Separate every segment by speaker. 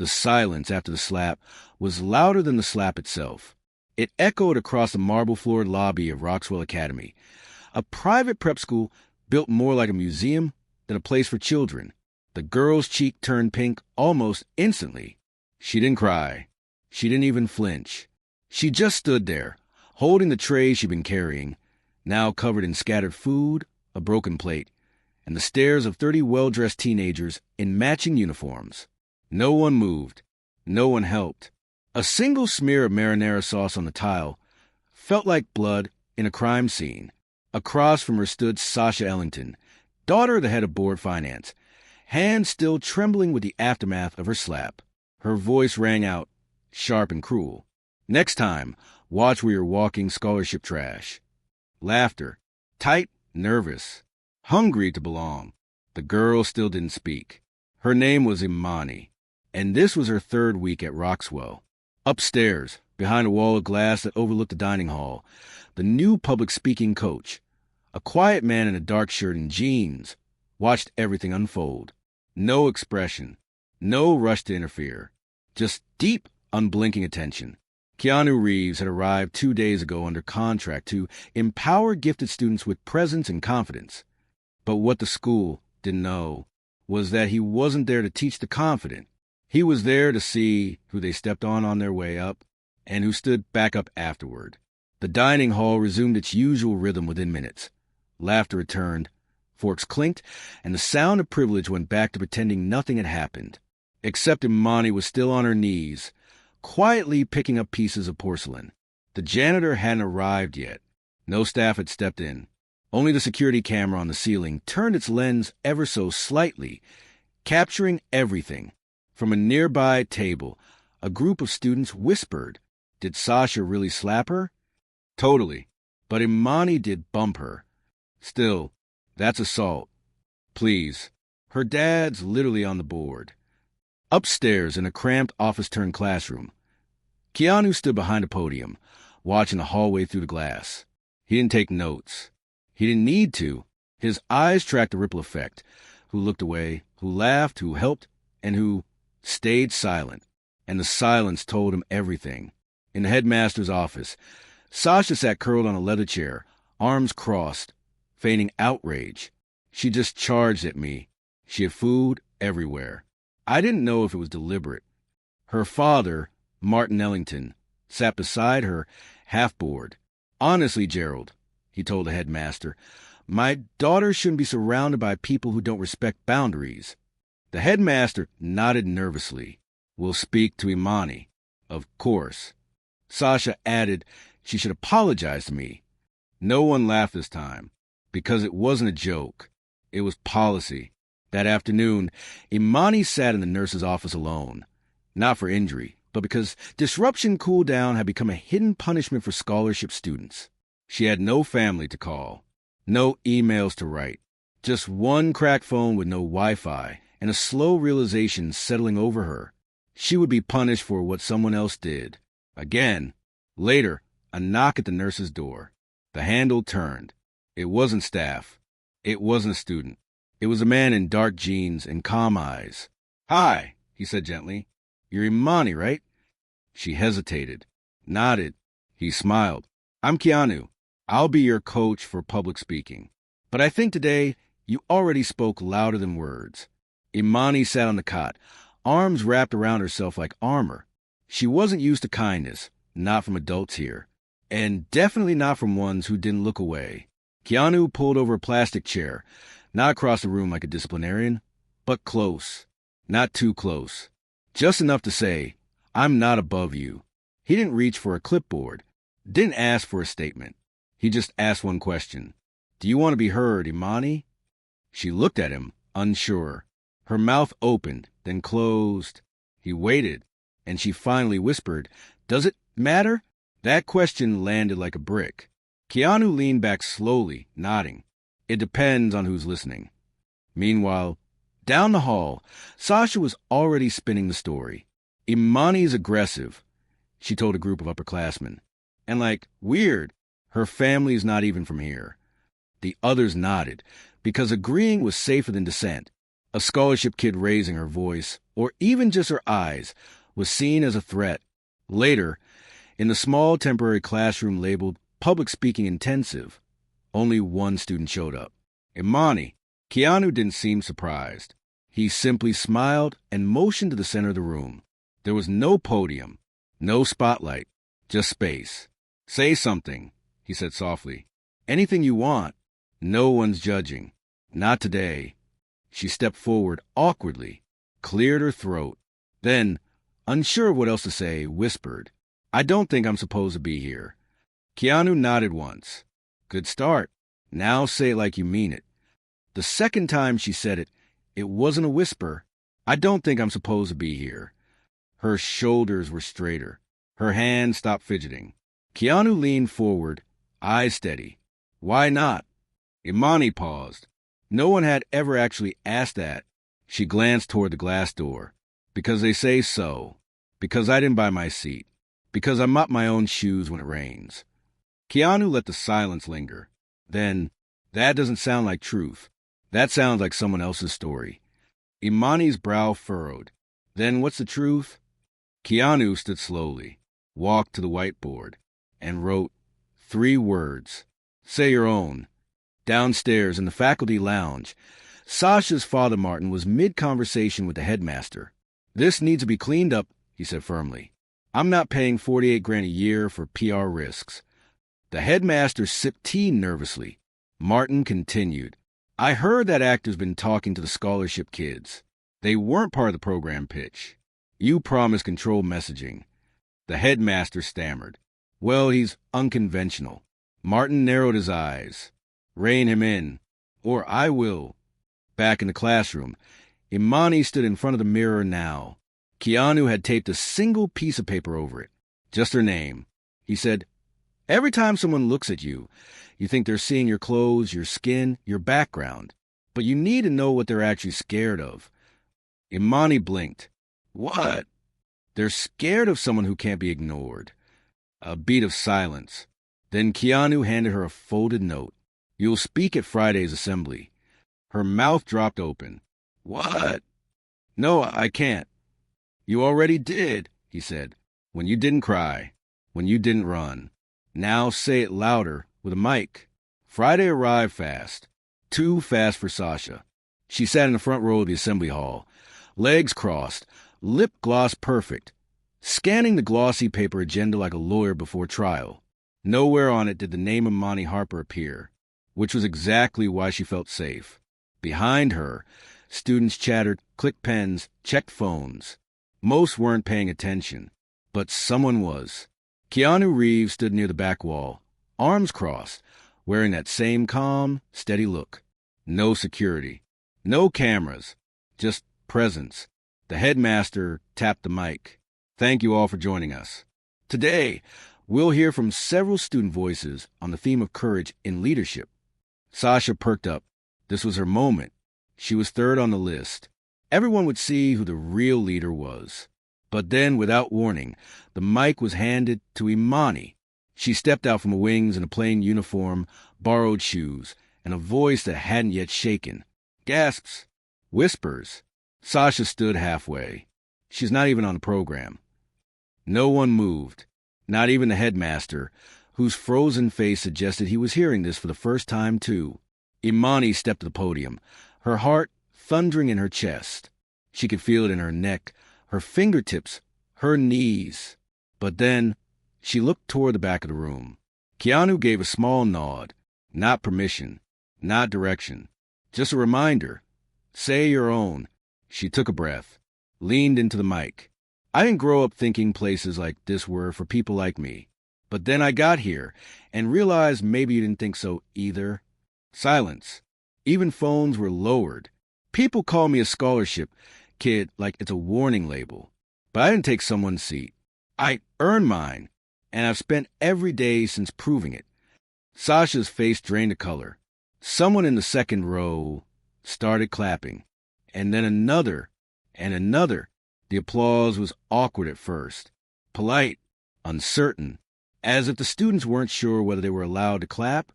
Speaker 1: The silence after the slap was louder than the slap itself. It echoed across the marble-floored lobby of Roxwell Academy, a private prep school built more like a museum than a place for children. The girl's cheek turned pink almost instantly. She didn't cry. She didn't even flinch. She just stood there, holding the tray she'd been carrying, now covered in scattered food, a broken plate, and the stares of 30 well-dressed teenagers in matching uniforms. No one moved. No one helped. A single smear of marinara sauce on the tile felt like blood in a crime scene. Across from her stood Sasha Ellington, daughter of the head of board finance, hands still trembling with the aftermath of her slap. Her voice rang out, sharp and cruel. Next time, watch where you're walking scholarship trash. Laughter. Tight, nervous, hungry to belong. The girl still didn't speak. Her name was Imani, and this was her 3rd week at Roxwell. Upstairs, behind a wall of glass that overlooked the dining hall, the new public speaking coach, a quiet man in a dark shirt and jeans, watched everything unfold. No expression, no rush to interfere, just deep, unblinking attention. Keanu Reeves had arrived 2 days ago under contract to empower gifted students with presence and confidence. But what the school didn't know was that he wasn't there to teach the confident. He was there to see who they stepped on their way up and who stood back up afterward. The dining hall resumed its usual rhythm within minutes. Laughter returned, forks clinked, and the sound of privilege went back to pretending nothing had happened. Except Imani was still on her knees, quietly picking up pieces of porcelain. The janitor hadn't arrived yet. No staff had stepped in. Only the security camera on the ceiling turned its lens ever so slightly, capturing everything. From a nearby table, a group of students whispered, "Did Sasha really slap her?" "Totally. But Imani did bump her." "Still, that's assault." "Please." Her dad's literally on the board. Upstairs in a cramped office-turned classroom, Keanu stood behind a podium, watching the hallway through the glass. He didn't take notes. He didn't need to. His eyes tracked the ripple effect, who looked away, who laughed, who helped, and who stayed silent. And the silence told him everything. In the headmaster's office, Sasha sat curled on a leather chair, arms crossed, feigning outrage. She just charged at me. She had food everywhere. I didn't know if it was deliberate. Her father, Martin Ellington, sat beside her, half bored. "Honestly, Gerald," he told the headmaster, "my daughter shouldn't be surrounded by people who don't respect boundaries." The headmaster nodded nervously. "We'll speak to Imani." "Of course." Sasha added she should apologize to me. No one laughed this time, because it wasn't a joke. It was policy. That afternoon, Imani sat in the nurse's office alone, not for injury, but because disruption cool down had become a hidden punishment for scholarship students. She had no family to call, no emails to write, just one cracked phone with no Wi-Fi, and a slow realization settling over her. She would be punished for what someone else did. Again. Later, a knock at the nurse's door. The handle turned. It wasn't staff. It wasn't a student. It was a man in dark jeans and calm eyes. "Hi," he said gently. "You're Imani, right?" She hesitated, nodded. He smiled. "I'm Keanu. I'll be your coach for public speaking. But I think today you already spoke louder than words." Imani sat on the cot, arms wrapped around herself like armor. She wasn't used to kindness, not from adults here, and definitely not from ones who didn't look away. Keanu pulled over a plastic chair, not across the room like a disciplinarian, but close. Not too close. Just enough to say, "I'm not above you." He didn't reach for a clipboard, didn't ask for a statement. He just asked one question. "Do you want to be heard, Imani?" She looked at him, unsure. Her mouth opened, then closed. He waited, and she finally whispered, "Does it matter?" That question landed like a brick. Keanu leaned back slowly, nodding. "It depends on who's listening." Meanwhile, down the hall, Sasha was already spinning the story. "Imani's aggressive," she told a group of upperclassmen. "And weird, her family's not even from here." The others nodded, because agreeing was safer than dissent. A scholarship kid raising her voice, or even just her eyes, was seen as a threat. Later, in the small temporary classroom labeled Public Speaking Intensive, only one student showed up. Imani. Keanu didn't seem surprised. He simply smiled and motioned to the center of the room. There was no podium, no spotlight, just space. "Say something," he said softly. "Anything you want. No one's judging. Not today." She stepped forward awkwardly, cleared her throat, then, unsure of what else to say, whispered, "I don't think I'm supposed to be here." Keanu nodded once. "Good start. Now say it like you mean it." The second time she said it, it wasn't a whisper. "I don't think I'm supposed to be here." Her shoulders were straighter. Her hands stopped fidgeting. Keanu leaned forward, eyes steady. "Why not?" Imani paused. No one had ever actually asked that. She glanced toward the glass door. "Because they say so. Because I didn't buy my seat. Because I mop my own shoes when it rains." Keanu let the silence linger. Then, "That doesn't sound like truth. That sounds like someone else's story." Imani's brow furrowed. "Then what's the truth?" Keanu stood slowly, walked to the whiteboard, and wrote 3 words. "Say your own." Downstairs in the faculty lounge, Sasha's father Martin was mid-conversation with the headmaster. "This needs to be cleaned up," he said firmly. "I'm not paying $48,000 a year for PR risks." The headmaster sipped tea nervously. Martin continued, "I heard that actor's been talking to the scholarship kids. They weren't part of the program pitch. You promised controlled messaging." The headmaster stammered. "Well, he's unconventional." Martin narrowed his eyes. "Rein him in, or I will." Back in the classroom, Imani stood in front of the mirror now. Keanu had taped a single piece of paper over it. Just her name. He said, "Every time someone looks at you, you think they're seeing your clothes, your skin, your background. But you need to know what they're actually scared of." Imani blinked. "What?" "They're scared of someone who can't be ignored." A beat of silence. Then Keanu handed her a folded note. "You'll speak at Friday's assembly." Her mouth dropped open. "What?" "No, I can't." "You already did," he said. "When you didn't cry. When you didn't run. Now say it louder, with a mic." Friday arrived fast. Too fast for Sasha. She sat in the front row of the assembly hall, legs crossed, lip gloss perfect, scanning the glossy paper agenda like a lawyer before trial. Nowhere on it did the name of Imani Harper appear, which was exactly why she felt safe. Behind her, students chattered, clicked pens, checked phones. Most weren't paying attention, but someone was. Keanu Reeves stood near the back wall, arms crossed, wearing that same calm, steady look. No security, no cameras, just presence. The headmaster tapped the mic. "Thank you all for joining us. Today, we'll hear from several student voices on the theme of courage in leadership." Sasha perked up. This was her moment. She was third on the list. Everyone would see who the real leader was. But then, without warning, the mic was handed to Imani. She stepped out from the wings in a plain uniform, borrowed shoes, and a voice that hadn't yet shaken. Gasps. Whispers. Sasha stood halfway. She's not even on the program. No one moved, not even the headmaster, whose frozen face suggested he was hearing this for the first time, too. Imani stepped to the podium, her heart thundering in her chest. She could feel it in her neck, her fingertips, her knees. But then, she looked toward the back of the room. Keanu gave a small nod. Not permission, not direction. Just a reminder. Say your own. She took a breath, leaned into the mic. "I didn't grow up thinking places like this were for people like me. But then I got here and realized maybe you didn't think so either." Silence. Even phones were lowered. People call me a scholarship kid like it's a warning label. But I didn't take someone's seat. I earned mine, and I've spent every day since proving it. Sasha's face drained of color. Someone in the second row started clapping, and then another, and another. The applause was awkward at first, polite, uncertain, as if the students weren't sure whether they were allowed to clap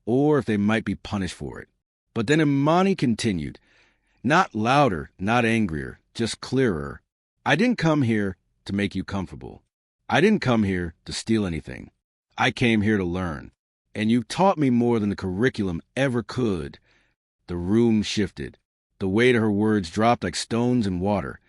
Speaker 1: or if they might be punished for it. But then Imani continued, Not louder, not angrier, just clearer. I didn't come here to make you comfortable. I didn't come here to steal anything. I came here to learn. And you taught me more than the curriculum ever could. The room shifted. The weight of her words dropped like stones in water,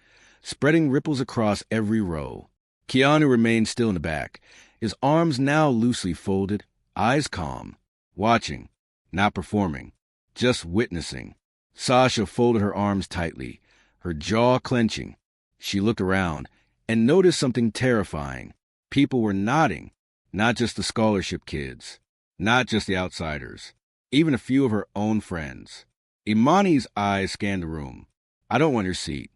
Speaker 1: spreading ripples across every row. Keanu remained still in the back, his arms now loosely folded, eyes calm, watching, not performing, just witnessing. Sasha folded her arms tightly, her jaw clenching. She looked around and noticed something terrifying. People were nodding, not just the scholarship kids, not just the outsiders, even a few of her own friends. Imani's eyes scanned the room. I don't want your seat.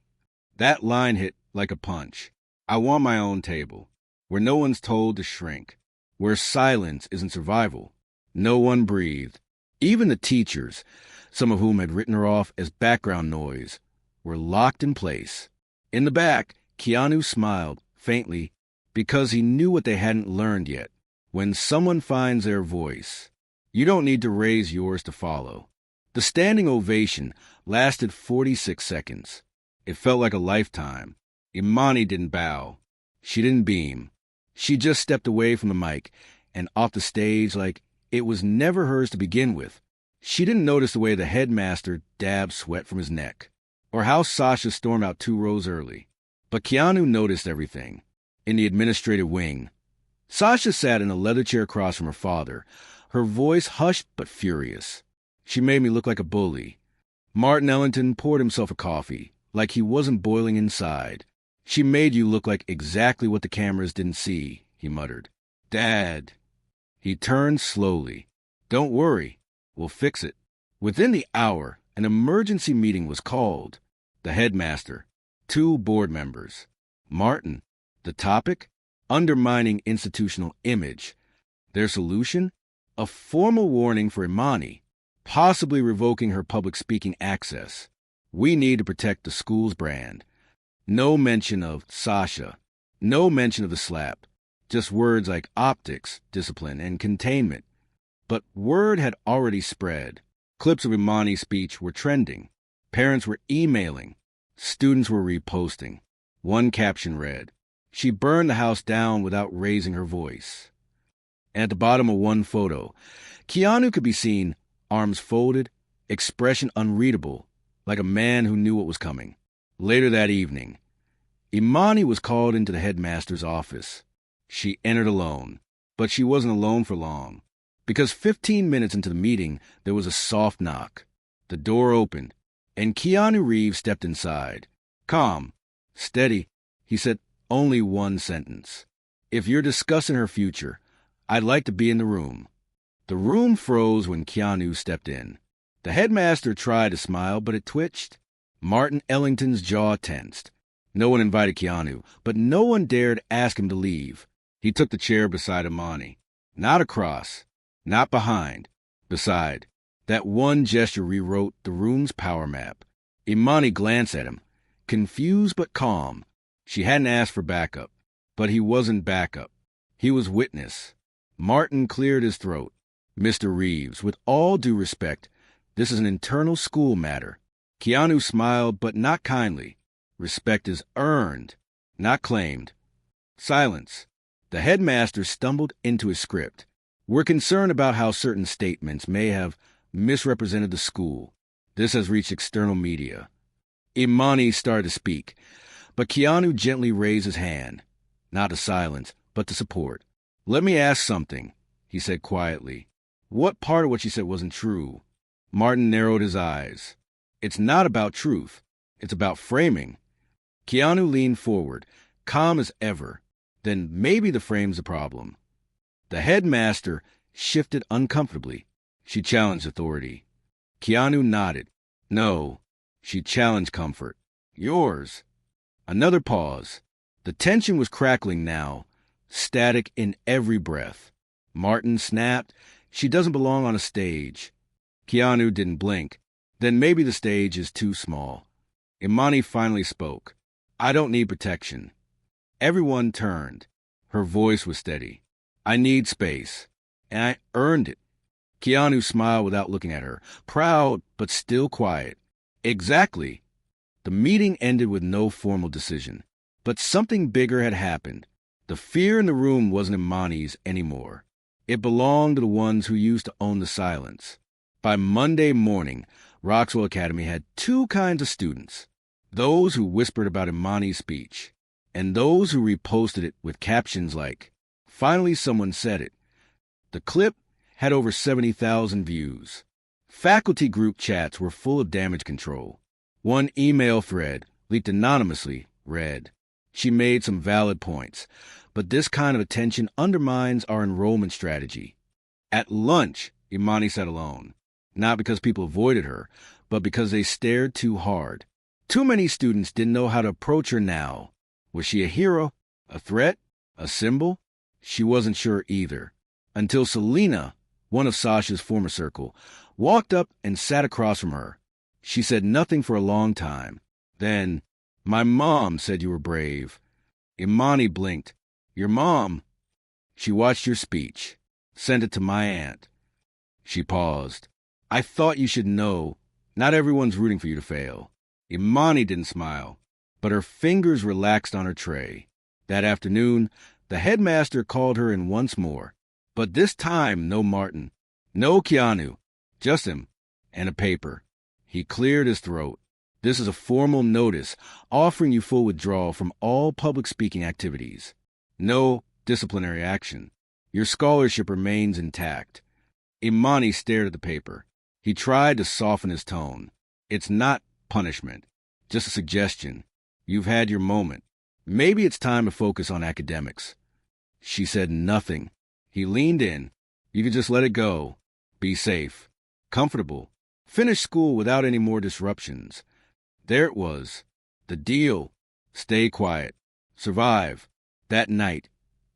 Speaker 1: That line hit like a punch. I want my own table, where no one's told to shrink, where silence isn't survival. No one breathed. Even the teachers, some of whom had written her off as background noise, were locked in place. In the back, Keanu smiled, faintly, because he knew what they hadn't learned yet. When someone finds their voice, you don't need to raise yours to follow. The standing ovation lasted 46 seconds. It felt like a lifetime. Imani didn't bow. She didn't beam. She just stepped away from the mic and off the stage like it was never hers to begin with. She didn't notice the way the headmaster dabbed sweat from his neck, or how Sasha stormed out 2 rows early. But Keanu noticed everything. In the administrative wing, Sasha sat in a leather chair across from her father, her voice hushed but furious. She made me look like a bully. Martin Ellington poured himself a coffee, like he wasn't boiling inside. She made you look like exactly what the cameras didn't see, he muttered. Dad. He turned slowly. Don't worry. We'll fix it. Within the hour, an emergency meeting was called. The headmaster, 2 board members. Martin. The topic? Undermining institutional image. Their solution? A formal warning for Imani, possibly revoking her public speaking access. We need to protect the school's brand. No mention of Sasha. No mention of the slap. Just words like optics, discipline, and containment. But word had already spread. Clips of Imani's speech were trending. Parents were emailing. Students were reposting. One caption read, "She burned the house down without raising her voice." And at the bottom of one photo, Keanu could be seen, arms folded, expression unreadable, like a man who knew what was coming. Later that evening, Imani was called into the headmaster's office. She entered alone, but she wasn't alone for long, because 15 minutes into the meeting, there was a soft knock. The door opened, and Keanu Reeves stepped inside. Calm, steady, he said only one sentence. "If you're discussing her future, I'd like to be in the room." The room froze when Keanu stepped in. The headmaster tried to smile, but it twitched. Martin Ellington's jaw tensed. No one invited Keanu, but no one dared ask him to leave. He took the chair beside Imani. Not across, not behind, beside. That one gesture rewrote the room's power map. Imani glanced at him, confused but calm. She hadn't asked for backup, but he wasn't backup. He was witness. Martin cleared his throat. "Mr. Reeves, with all due respect, this is an internal school matter." Keanu smiled, but not kindly. Respect is earned, not claimed. Silence. The headmaster stumbled into his script. "We're concerned about how certain statements may have misrepresented the school. This has reached external media." Imani started to speak, but Keanu gently raised his hand, not to silence, but to support. "Let me ask something," he said quietly. "What part of what she said wasn't true?" Martin narrowed his eyes. "It's not about truth. It's about framing." Keanu leaned forward, calm as ever. "Then maybe the frame's the problem." The headmaster shifted uncomfortably. She challenged authority. Keanu nodded. "No." She challenged comfort. "Yours." Another pause. The tension was crackling now, static in every breath. Martin snapped, "She doesn't belong on a stage." Keanu didn't blink. "Then maybe the stage is too small." Imani finally spoke. "I don't need protection." Everyone turned. Her voice was steady. "I need space, and I earned it." Keanu smiled without looking at her, proud but still quiet. Exactly. The meeting ended with no formal decision. But something bigger had happened. The fear in the room wasn't Imani's anymore. It belonged to the ones who used to own the silence. By Monday morning, Roxwell Academy had two kinds of students. Those who whispered about Imani's speech, and those who reposted it with captions like, "Finally someone said it." The clip had over 70,000 views. Faculty group chats were full of damage control. One email thread, leaked anonymously, read, "She made some valid points, but this kind of attention undermines our enrollment strategy." At lunch, Imani sat alone, not because people avoided her, but because they stared too hard. Too many students didn't know how to approach her now. Was she a hero, a threat, a symbol? She wasn't sure either. Until Selena, one of Sasha's former circle, walked up and sat across from her. She said nothing for a long time. Then, "My mom said you were brave." Imani blinked. "Your mom?" "She watched your speech. Sent it to my aunt." She paused. "I thought you should know. Not everyone's rooting for you to fail." Imani didn't smile, but her fingers relaxed on her tray. That afternoon, the headmaster called her in once more. But this time, no Martin. No Keanu. Just him. And a paper. He cleared his throat. "This is a formal notice offering you full withdrawal from all public speaking activities. No disciplinary action. Your scholarship remains intact." Imani stared at the paper. He tried to soften his tone. "It's not punishment. Just a suggestion. You've had your moment. Maybe it's time to focus on academics." She said nothing. He leaned in. "You could just let it go. Be safe. Comfortable. Finish school without any more disruptions." There it was. The deal. Stay quiet. Survive. That night,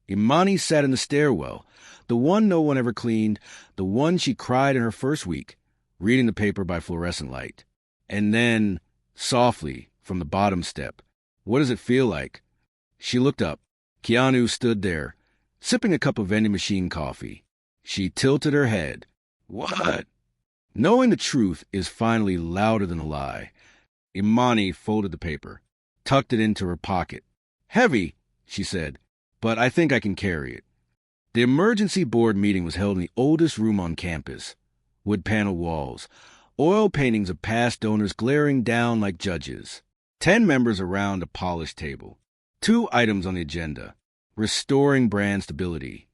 Speaker 1: Imani sat in the stairwell, the one no one ever cleaned, the one she cried in her first week, reading the paper by fluorescent light. And then, softly, from the bottom step, "What does it feel like?" She looked up. Keanu stood there, sipping a cup of vending machine coffee. She tilted her head. "What?" Knowing the truth is finally louder than a lie. Imani folded the paper, tucked it into her pocket. "Heavy," she said, "but I think I can carry it." The emergency board meeting was held in the oldest room on campus. Wood-paneled walls, oil paintings of past donors glaring down like judges. 10 members around a polished table. 2 items on the agenda: restoring brand stability,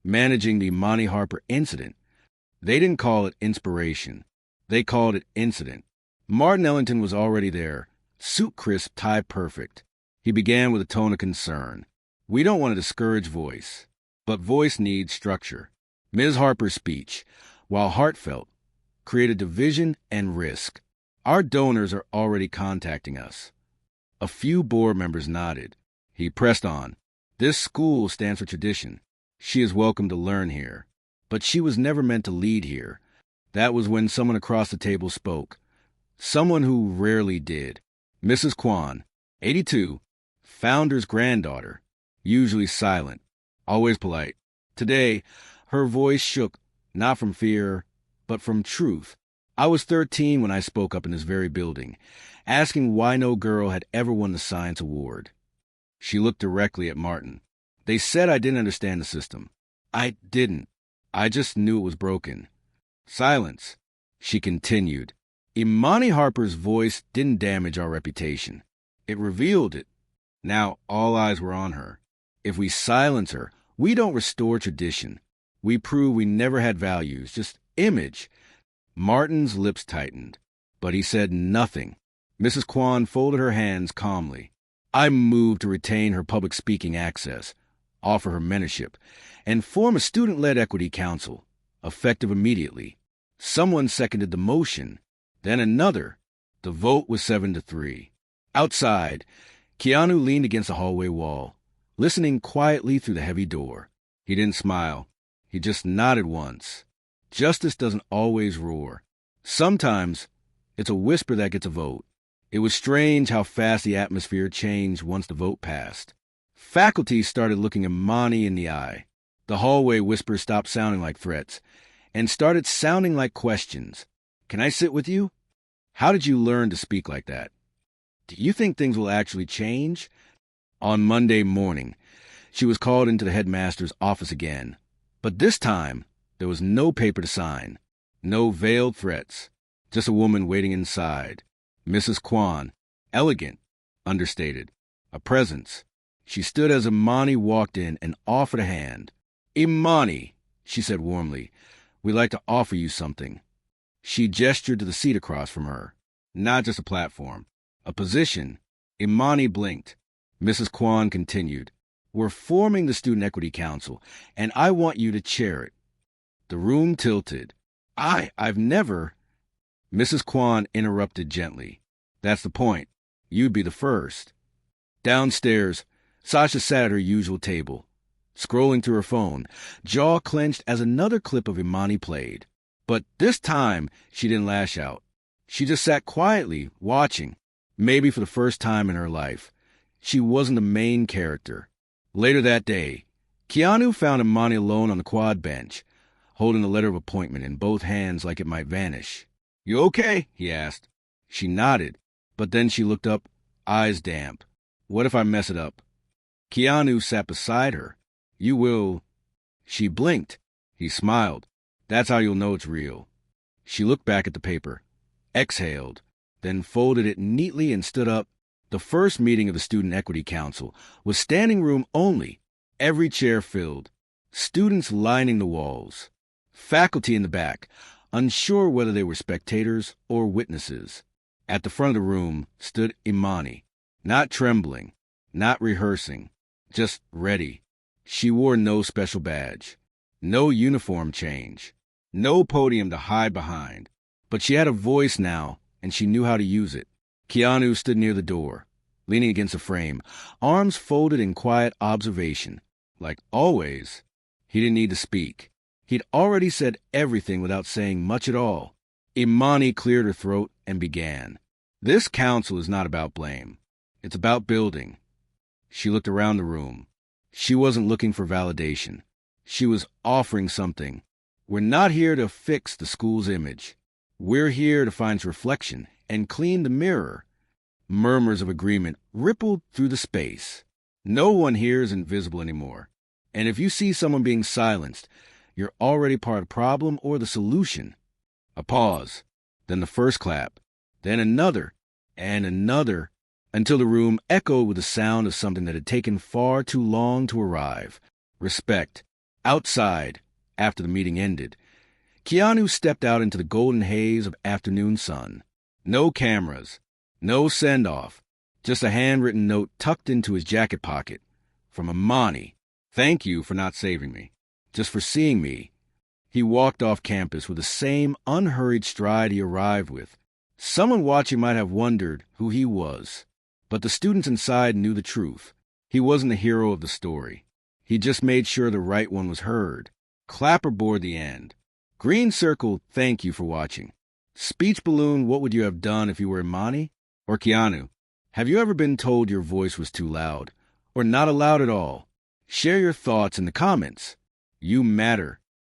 Speaker 1: managing the Imani Harper incident. They didn't call it inspiration. They called it incident. Martin Ellington was already there, suit crisp, tie perfect. He began with a tone of concern. "We don't want to discourage voice, but voice needs structure." Ms. Harper's speech, while heartfelt, created division and risk. "Our donors are already contacting us." A few board members nodded. He pressed on. "This school stands for tradition. She is welcome to learn here. But she was never meant to lead here." That was when someone across the table spoke. Someone who rarely did. Mrs. Kwan, 82, founder's granddaughter, usually silent, always polite. Today, her voice shook, not from fear, but from truth. "I was 13 when I spoke up in this very building, asking why no girl had ever won the science award." She looked directly at Martin. "They said I didn't understand the system. I didn't. I just knew it was broken." Silence. She continued. "Imani Harper's voice didn't damage our reputation. It revealed it. Now all eyes were on her. If we silence her, we don't restore tradition. We prove we never had values, just image." Martin's lips tightened, but he said nothing. Mrs. Kwan folded her hands calmly. "I moved to retain her public speaking access, offer her mentorship, and form a student-led equity council, effective immediately." Someone seconded the motion, then another. The vote was 7-3. Outside, Keanu leaned against the hallway wall, listening quietly through the heavy door. He didn't smile. He just nodded once. Justice doesn't always roar. Sometimes it's a whisper that gets a vote. It was strange how fast the atmosphere changed once the vote passed. Faculty started looking Imani in the eye. The hallway whispers stopped sounding like threats and started sounding like questions. "Can I sit with you?" How did you learn to speak like that? Do you think things will actually change? On Monday morning, she was called into the headmaster's office again. But this time, there was no paper to sign, no veiled threats, just a woman waiting inside. Mrs. Kwan, elegant, understated, a presence. She stood as Imani walked in and offered a hand. "Imani," she said warmly, "we'd like to offer you something." She gestured to the seat across from her. Not just a platform, a position. Imani blinked. Mrs. Kwan continued, "We're forming the Student Equity Council, and I want you to chair it." The room tilted. I've never... Mrs. Kwan interrupted gently. "That's the point. You'd be the first." Downstairs, Sasha sat at her usual table, scrolling through her phone, jaw clenched as another clip of Imani played. But this time, she didn't lash out. She just sat quietly, watching, maybe for the first time in her life. She wasn't the main character. Later that day, Keanu found Imani alone on the quad bench, holding a letter of appointment in both hands like it might vanish. "You okay?" he asked. She nodded, but then she looked up, eyes damp. "What if I mess it up?" Keanu sat beside her. "You will..." She blinked. He smiled. "That's how you'll know it's real." She looked back at the paper, exhaled, then folded it neatly and stood up. The first meeting of the Student Equity Council was standing room only, every chair filled, students lining the walls, faculty in the back, unsure whether they were spectators or witnesses. At the front of the room stood Imani, not trembling, not rehearsing, just ready. She wore no special badge, no uniform change, no podium to hide behind. But she had a voice now, and she knew how to use it. Keanu stood near the door, leaning against a frame, arms folded in quiet observation. Like always, he didn't need to speak. He'd already said everything without saying much at all. Imani cleared her throat and began. "This council is not about blame. It's about building." She looked around the room. She wasn't looking for validation. She was offering something. "We're not here to fix the school's image. We're here to find its reflection and clean the mirror." Murmurs of agreement rippled through the space. No one here is invisible anymore. And if you see someone being silenced, you're already part of the problem or the solution. A pause, then the first clap, then another, and another, until the room echoed with the sound of something that had taken far too long to arrive. Respect. Outside, after the meeting ended, Keanu stepped out into the golden haze of afternoon sun. No cameras, no send-off, just a handwritten note tucked into his jacket pocket. From Imani. "Thank you for not saving me, just for seeing me." He walked off campus with the same unhurried stride he arrived with. Someone watching might have wondered who he was. But the students inside knew the truth. He wasn't the hero of the story. He just made sure the right one was heard. Clapperboard the end. Green circle, thank you for watching. Speech balloon, what would you have done if you were Imani? Or Keanu? Have you ever been told your voice was too loud? Or not allowed at all? Share your thoughts in the comments. You matter.